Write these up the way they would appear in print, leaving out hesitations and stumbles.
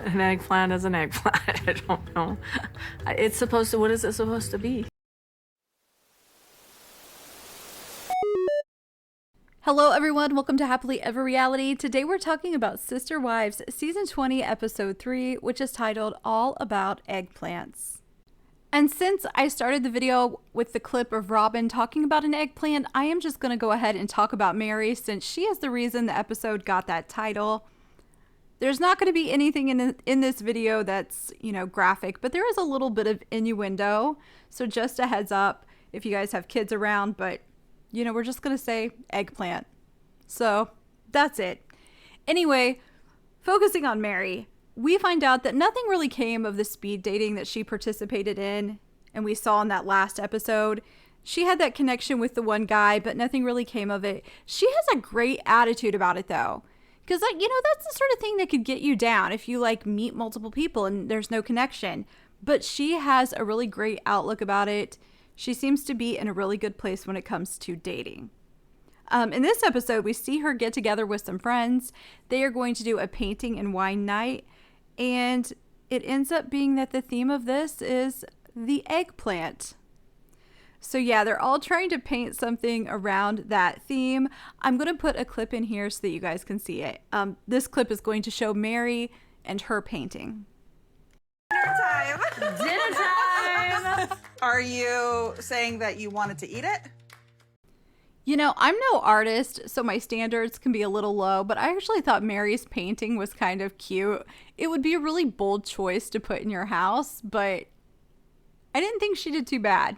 An eggplant is an eggplant. I don't know. It's supposed to, what is it supposed to be? Hello everyone, welcome to Happily Ever Reality. Today we're talking about Sister Wives Season 20, Episode 3, which is titled All About Eggplants. And since I started the video with the clip of Robyn talking about an eggplant, I am just going to go ahead and talk about Mary since she is the reason the episode got that title. There's not going to be anything in this video that's, graphic, but there is a little bit of innuendo. So just a heads up if you guys have kids around, but we're just going to say eggplant. So that's it. Anyway, focusing on Mary, we find out that nothing really came of the speed dating that she participated in, and we saw in that last episode. She had that connection with the one guy, but nothing really came of it. She has a great attitude about it, though. Because, that's the sort of thing that could get you down if you, meet multiple people and there's no connection. But she has a really great outlook about it. She seems to be in a really good place when it comes to dating. In this episode, we see her get together with some friends. They are going to do a painting and wine night. And it ends up being that the theme of this is the eggplant. So yeah, they're all trying to paint something around that theme. I'm going to put a clip in here so that you guys can see it. This clip is going to show Mary and her painting. Dinner time. Dinner time! Are you saying that you wanted to eat it? I'm no artist, so my standards can be a little low, but I actually thought Mary's painting was kind of cute. It would be a really bold choice to put in your house, but I didn't think she did too bad.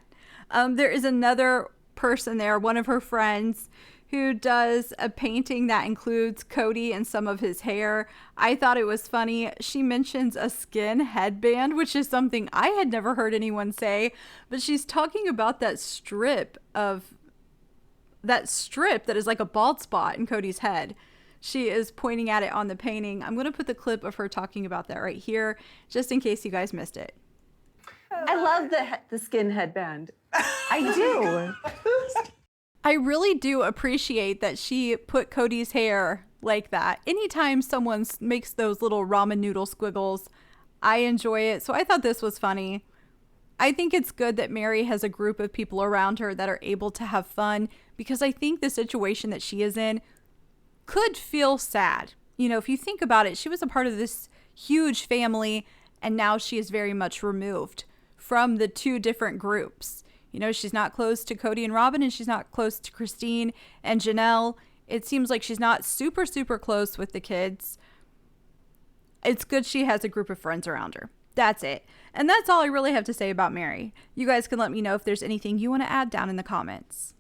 There is another person there, one of her friends, who does a painting that includes Kody and some of his hair. I thought it was funny. She mentions a skin headband, which is something I had never heard anyone say, but she's talking about that strip that is like a bald spot in Kody's head. She is pointing at it on the painting. I'm going to put the clip of her talking about that right here, just in case you guys missed it. I love the skin headband. I do. I really do appreciate that she put Kody's hair like that. Anytime someone makes those little ramen noodle squiggles, I enjoy it. So I thought this was funny. I think it's good that Mary has a group of people around her that are able to have fun, because I think the situation that she is in could feel sad. If you think about it, she was a part of this huge family, and now she is very much removed from the two different groups. She's not close to Kody and Robyn, and she's not close to Christine and Janelle. It seems like she's not super, super close with the kids. It's good she has a group of friends around her. That's it. And that's all I really have to say about Mary. You guys can let me know if there's anything you want to add down in the comments.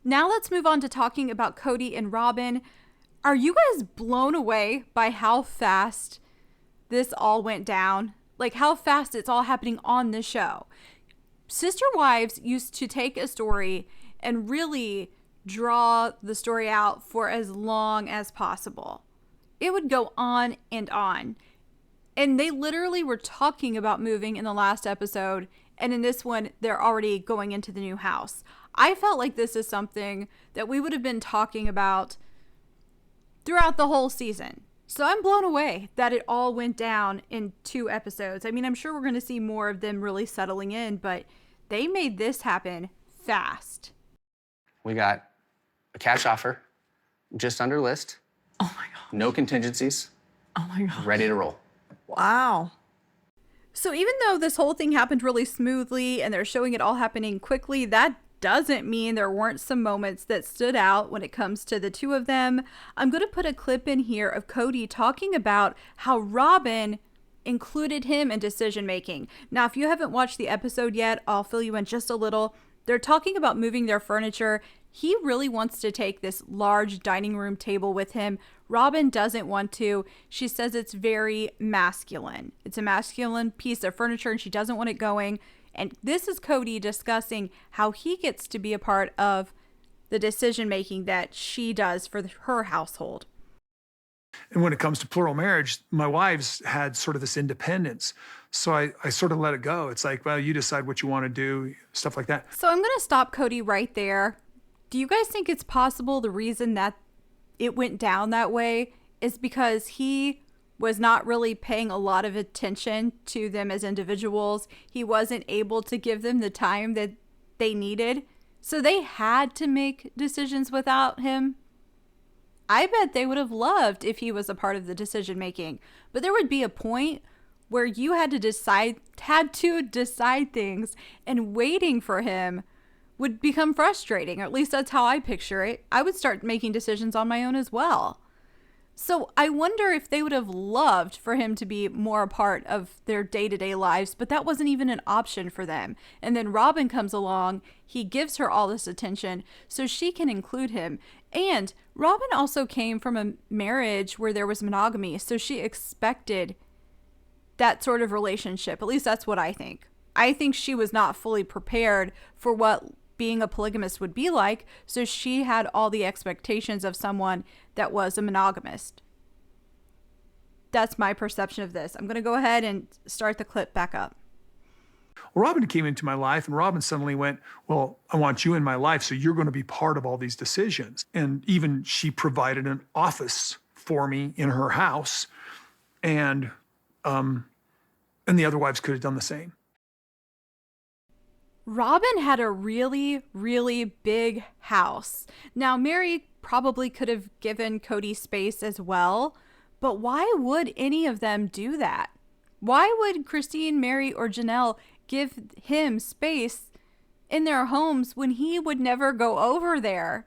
Now let's move on to talking about Kody and Robyn. Are you guys blown away by how fast this all went down? Like how fast it's all happening on the show. Sister Wives used to take a story and really draw the story out for as long as possible. It would go on and on. And they literally were talking about moving in the last episode. And in this one, they're already going into the new house. I felt like this is something that we would have been talking about throughout the whole season. So I'm blown away that it all went down in 2 episodes. I mean, I'm sure we're going to see more of them really settling in, but they made this happen fast. We got a cash offer, just under list. Oh my God. No contingencies. Oh my God. Ready to roll. Wow. So even though this whole thing happened really smoothly and they're showing it all happening quickly, that doesn't mean there weren't some moments that stood out when it comes to the two of them. I'm going to put a clip in here of Kody talking about how Robyn included him in decision making. Now, if you haven't watched the episode yet, I'll fill you in just a little. They're talking about moving their furniture. He really wants to take this large dining room table with him. Robyn doesn't want to. She says it's very masculine. It's a masculine piece of furniture and she doesn't want it going. And this is Kody discussing how he gets to be a part of the decision making that she does for her household. And when it comes to plural marriage, my wives had sort of this independence. So I sort of let it go. It's like, well, you decide what you want to do, stuff like that. So I'm going to stop Kody right there. Do you guys think it's possible the reason that it went down that way is because he was not really paying a lot of attention to them as individuals. He wasn't able to give them the time that they needed. So they had to make decisions without him. I bet they would have loved if he was a part of the decision making. But there would be a point where you had to decide things, and waiting for him would become frustrating. Or at least that's how I picture it. I would start making decisions on my own as well. So I wonder if they would have loved for him to be more a part of their day-to-day lives, but that wasn't even an option for them. And then Robyn comes along, he gives her all this attention so she can include him. And Robyn also came from a marriage where there was monogamy, so she expected that sort of relationship. At least that's what I think. I think she was not fully prepared for what being a polygamist would be like, so she had all the expectations of someone that was a monogamist. That's my perception of this. I'm going to go ahead and start the clip back up. Well, Robyn came into my life, and Robyn suddenly went, well, I want you in my life, so you're going to be part of all these decisions. And even she provided an office for me in her house, and the other wives could have done the same. Robyn had a really, really big house. Now, Mary probably could have given Kody space as well, but why would any of them do that? Why would Christine, Mary, or Janelle give him space in their homes when he would never go over there?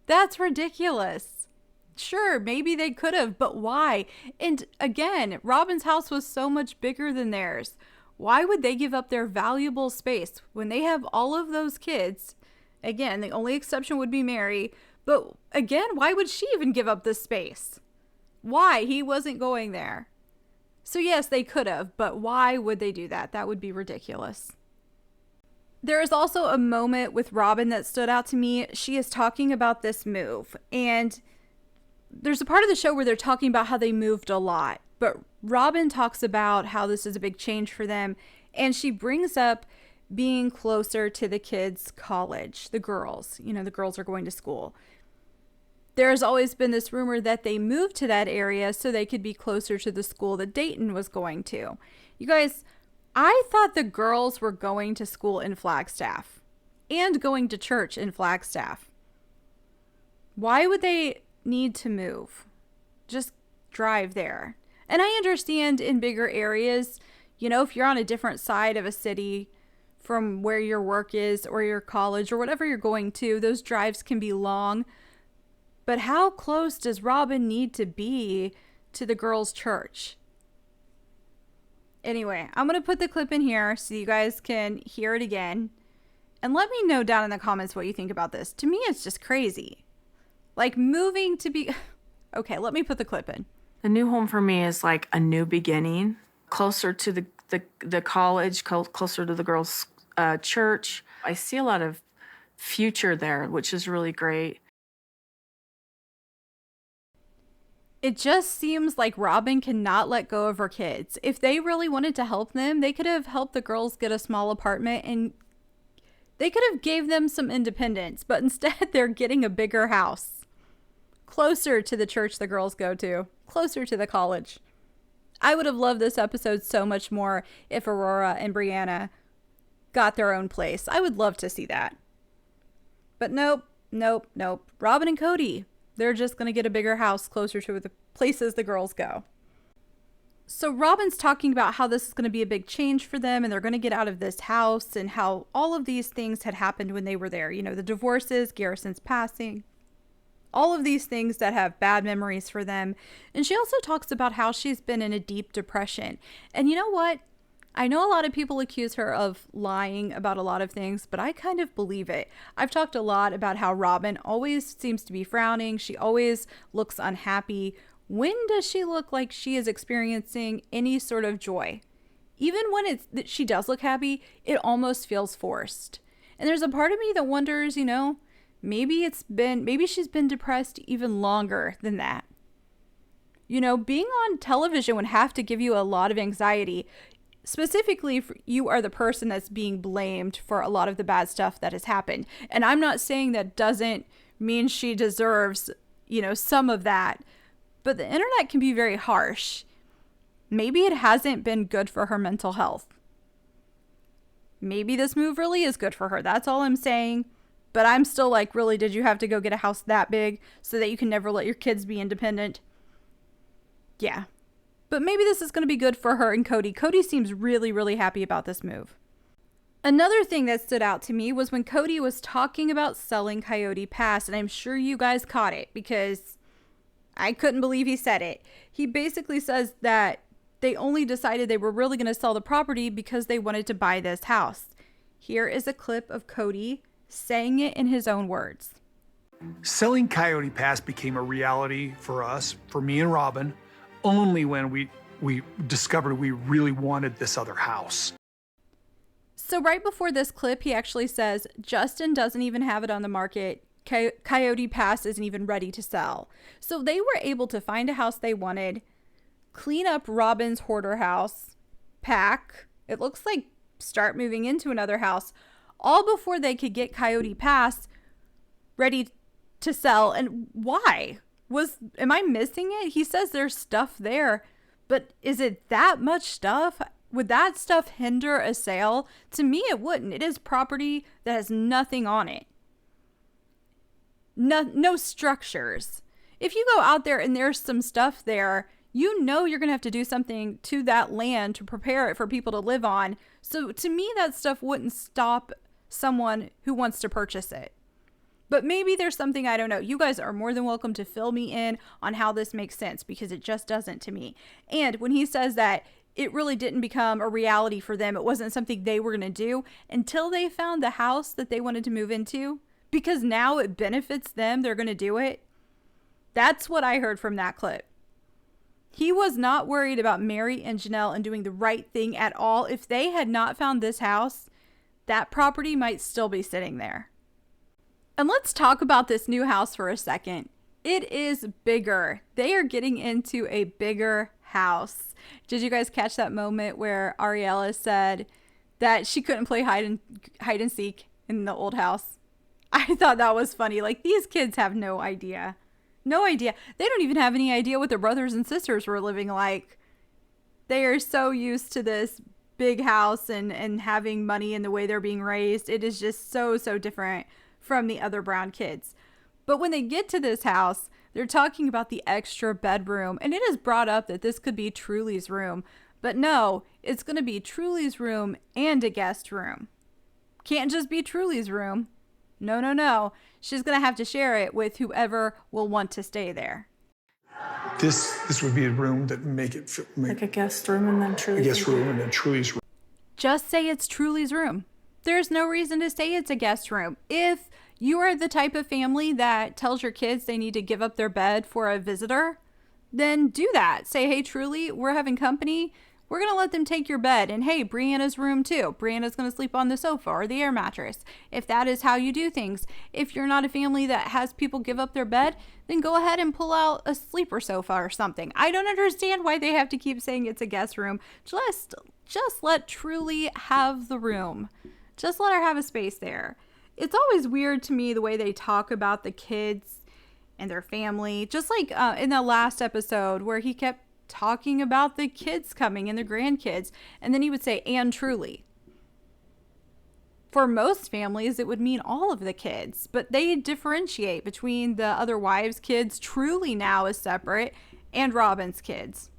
That's ridiculous. Sure, maybe they could have, but why? And again, Robyn's house was so much bigger than theirs. Why would they give up their valuable space when they have all of those kids? Again, the only exception would be Mary. But again, why would she even give up this space? Why? He wasn't going there. So yes, they could have, but why would they do that? That would be ridiculous. There is also a moment with Robyn that stood out to me. She is talking about this move, and there's a part of the show where they're talking about how they moved a lot. But Robyn talks about how this is a big change for them, and she brings up being closer to the kids' college, the girls. You know, the girls are going to school. There's always been this rumor that they moved to that area so they could be closer to the school that Dayton was going to. You guys, I thought the girls were going to school in Flagstaff and going to church in Flagstaff. Why would they need to move? Just drive there. And I understand in bigger areas, you know, if you're on a different side of a city from where your work is or your college or whatever you're going to, those drives can be long. But how close does Robyn need to be to the girls' church? Anyway, I'm going to put the clip in here so you guys can hear it again. And let me know down in the comments what you think about this. To me, it's just crazy. Like moving to be... Okay, let me put the clip in. The new home for me is like a new beginning, closer to the college, closer to the girls' church. I see a lot of future there, which is really great. It just seems like Robyn cannot let go of her kids. If they really wanted to help them, they could have helped the girls get a small apartment and they could have gave them some independence, but instead they're getting a bigger house. Closer to the church the girls go to, closer to the college. I would have loved this episode so much more if Aurora and Brianna got their own place. I would love to see that. But nope. Robyn and Kody, they're just going to get a bigger house closer to the places the girls go. So Robyn's talking about how this is going to be a big change for them and they're going to get out of this house and how all of these things had happened when they were there. You know, the divorces, Garrison's passing. All of these things that have bad memories for them. And she also talks about how she's been in a deep depression. And you know what? I know a lot of people accuse her of lying about a lot of things, but I kind of believe it. I've talked a lot about how Robyn always seems to be frowning. She always looks unhappy. When does she look like she is experiencing any sort of joy? Even when she does look happy, it almost feels forced. And there's a part of me that wonders, you know, maybe she's been depressed even longer than that. You know, being on television would have to give you a lot of anxiety. Specifically, if you are the person that's being blamed for a lot of the bad stuff that has happened. And I'm not saying that doesn't mean she deserves, you know, some of that. But the internet can be very harsh. maybe it hasn't been good for her mental health. Maybe this move really is good for her. That's all I'm saying. But I'm still like, really, did you have to go get a house that big so that you can never let your kids be independent? Yeah. But maybe this is going to be good for her and Kody. Kody seems really, really happy about this move. Another thing that stood out to me was when Kody was talking about selling Coyote Pass, and I'm sure you guys caught it because I couldn't believe he said it. He basically says that they only decided they were really going to sell the property because they wanted to buy this house. Here is a clip of Kody saying it in his own words. Selling Coyote Pass became a reality for us, for me and Robyn, only when we discovered we really wanted this other house. So right before this clip, he actually says, Justin doesn't even have it on the market. Coyote Pass isn't even ready to sell. So they were able to find a house they wanted, clean up Robyn's hoarder house, pack, it looks like start moving into another house, all before they could get Coyote Pass ready to sell. And why? Am I missing it? He says there's stuff there, but is it that much stuff? Would that stuff hinder a sale? To me, it wouldn't. It is property that has nothing on it. No structures. If you go out there and there's some stuff there, you know you're going to have to do something to that land to prepare it for people to live on. So to me, that stuff wouldn't stop someone who wants to purchase it. But maybe there's something I don't know. You guys are more than welcome to fill me in on how this makes sense, because it just doesn't to me. And when he says that it really didn't become a reality for them, it wasn't something they were going to do until they found the house that they wanted to move into, because now it benefits them, they're going to do it. That's what I heard from that clip. He was not worried about Mary and Janelle and doing the right thing at all. If they had not found this house, that property might still be sitting there. And let's talk about this new house for a second. It is bigger. They are getting into a bigger house. Did you guys catch that moment where Ariella said that she couldn't play hide and seek in the old house? I thought that was funny. Like, these kids have no idea. No idea. They don't even have any idea what their brothers and sisters were living like. They are so used to this big house and having money and the way they're being raised. It is just so different from the other Brown kids. But when they get to this house, they're talking about the extra bedroom, and it is brought up that this could be Truly's room. But no, it's going to be Truly's room and a guest room. Can't just be Truly's room. No. She's going to have to share it with whoever will want to stay there. This would be a room that Like a guest room and then Truly's a guest room and then Truly's room. Just say it's Truly's room. There's no reason to say it's a guest room. If you are the type of family that tells your kids they need to give up their bed for a visitor, then do that. Say, hey, Truly, we're having company. We're going to let them take your bed. And hey, Brianna's room too. Brianna's going to sleep on the sofa or the air mattress. If that is how you do things. If you're not a family that has people give up their bed, then go ahead and pull out a sleeper sofa or something. I don't understand why they have to keep saying it's a guest room. Just let Truly have the room. Just let her have a space there. It's always weird to me the way they talk about the kids and their family. Just like in the last episode where he kept talking about the kids coming and the grandkids. And then he would say, and Truly. For most families, it would mean all of the kids. But they differentiate between the other wives' kids. Truly now is separate. And Robyn's kids.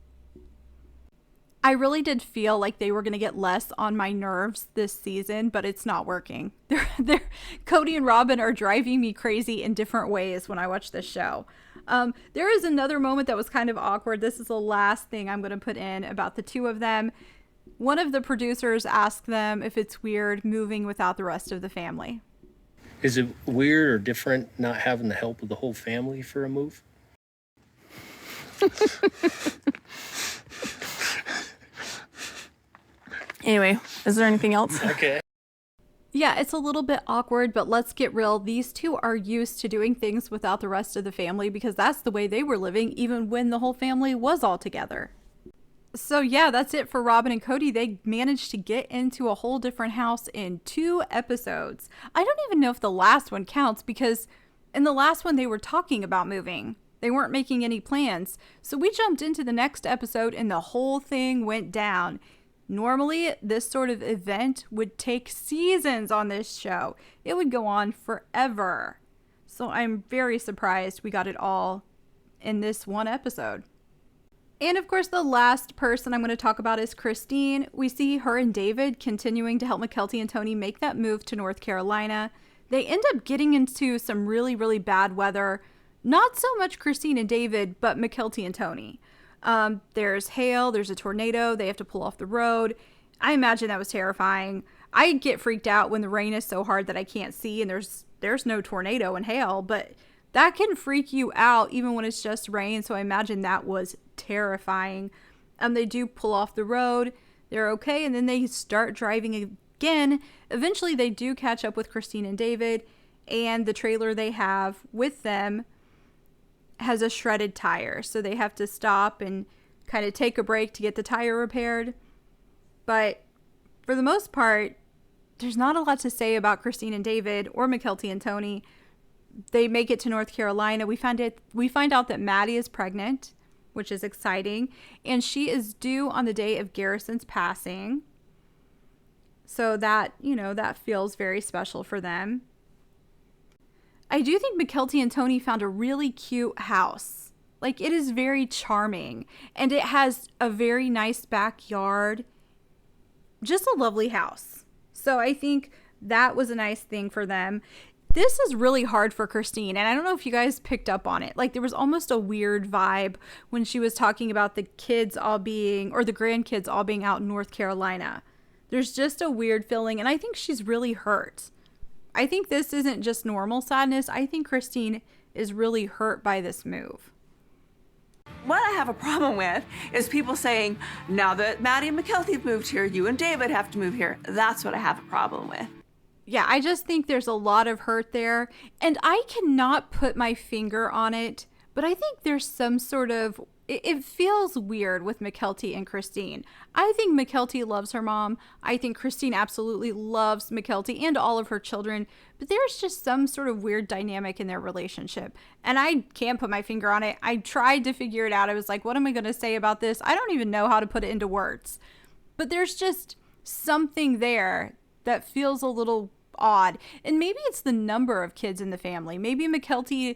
I really did feel like they were going to get less on my nerves this season, but it's not working. Kody and Robyn are driving me crazy in different ways when I watch this show. There is another moment that was kind of awkward. This is the last thing I'm going to put in about the two of them. One of the producers asked them if it's weird moving without the rest of the family. Is it weird or different not having the help of the whole family for a move? Anyway, is there anything else? Okay. Yeah, it's a little bit awkward, but let's get real. These two are used to doing things without the rest of the family because that's the way they were living even when the whole family was all together. So yeah, that's it for Robyn and Kody. They managed to get into a whole different house in 2 episodes. I don't even know if the last one counts because in the last one they were talking about moving. They weren't making any plans. So we jumped into the next episode and the whole thing went down. Normally, this sort of event would take seasons on this show. It would go on forever. So I'm very surprised we got it all in this one episode. And of course, the last person I'm going to talk about is Christine. We see her and David continuing to help Mykelti and Tony make that move to North Carolina. They end up getting into some really, really bad weather. Not so much Christine and David, but Mykelti and Tony. There's hail, there's a tornado, they have to pull off the road. I imagine that was terrifying. I get freaked out when the rain is so hard that I can't see and there's no tornado and hail, but that can freak you out even when it's just rain. So I imagine that was terrifying. They do pull off the road. They're okay. And then they start driving again. Eventually they do catch up with Christine and David, and the trailer they have with them has a shredded tire. So they have to stop and kind of take a break to get the tire repaired. But for the most part, there's not a lot to say about Christine and David or Mykelti and Tony. They make it to North Carolina. We find out that Maddie is pregnant, which is exciting, and she is due on the day of Garrison's passing. So that, that feels very special for them. I do think Mykelti and Tony found a really cute house. Like, it is very charming, and it has a very nice backyard. Just a lovely house. So I think that was a nice thing for them. This is really hard for Christine, and I don't know if you guys picked up on it. Like, there was almost a weird vibe when she was talking about the kids all being, or the grandkids all being out in North Carolina. There's just a weird feeling, and I think she's really hurt. I think this isn't just normal sadness. I think Christine is really hurt by this move. What I have a problem with is people saying, now that Maddie and Mykelti have moved here, you and David have to move here. That's what I have a problem with. Yeah, I just think there's a lot of hurt there, and I cannot put my finger on it, but I think there's some sort of, it feels weird with Mykelti and Christine. I think Mykelti loves her mom. I think Christine absolutely loves Mykelti and all of her children, but there's just some sort of weird dynamic in their relationship, and I can't put my finger on it. I tried to figure it out. I was like, what am I going to say about this? I don't even know how to put it into words, but there's just something there that feels a little odd. And maybe it's the number of kids in the family. Maybe Mykelti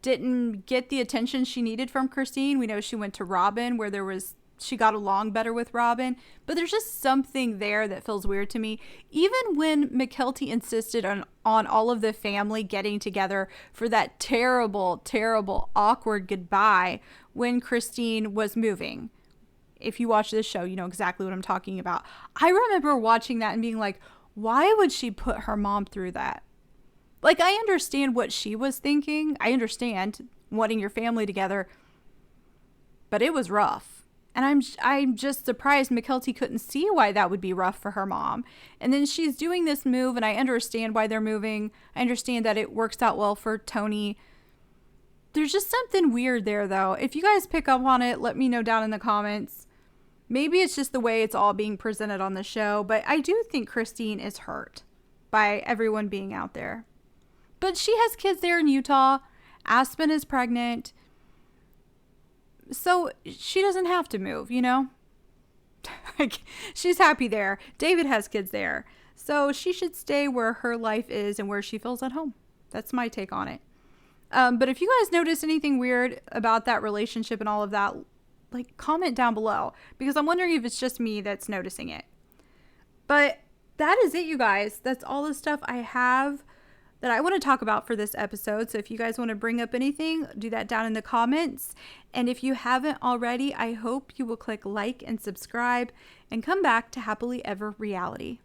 didn't get the attention she needed from Christine. We know she went to Robyn, where she got along better with Robyn, but there's just something there that feels weird to me. Even when Mykelti insisted on all of the family getting together for that terrible, terrible, awkward goodbye when Christine was moving. If you watch this show, you know exactly what I'm talking about. I remember watching that and being like, why would she put her mom through that? Like, I understand what she was thinking. I understand wanting your family together, but it was rough. And I'm just surprised Mykelti couldn't see why that would be rough for her mom. And then she's doing this move, and I understand why they're moving. I understand that it works out well for Tony. There's just something weird there, though. If you guys pick up on it, let me know down in the comments. Maybe it's just the way it's all being presented on the show, but I do think Christine is hurt by everyone being out there. But she has kids there in Utah. Aspen is pregnant. So she doesn't have to move, Like, she's happy there. David has kids there. So she should stay where her life is and where she feels at home. That's my take on it. But if you guys notice anything weird about that relationship and all of that, like, comment down below, because I'm wondering if it's just me that's noticing it. But that is it, you guys. That's all the stuff I have that I want to talk about for this episode. So if you guys want to bring up anything, do that down in the comments. And if you haven't already, I hope you will click like and subscribe and come back to Happily Ever Reality.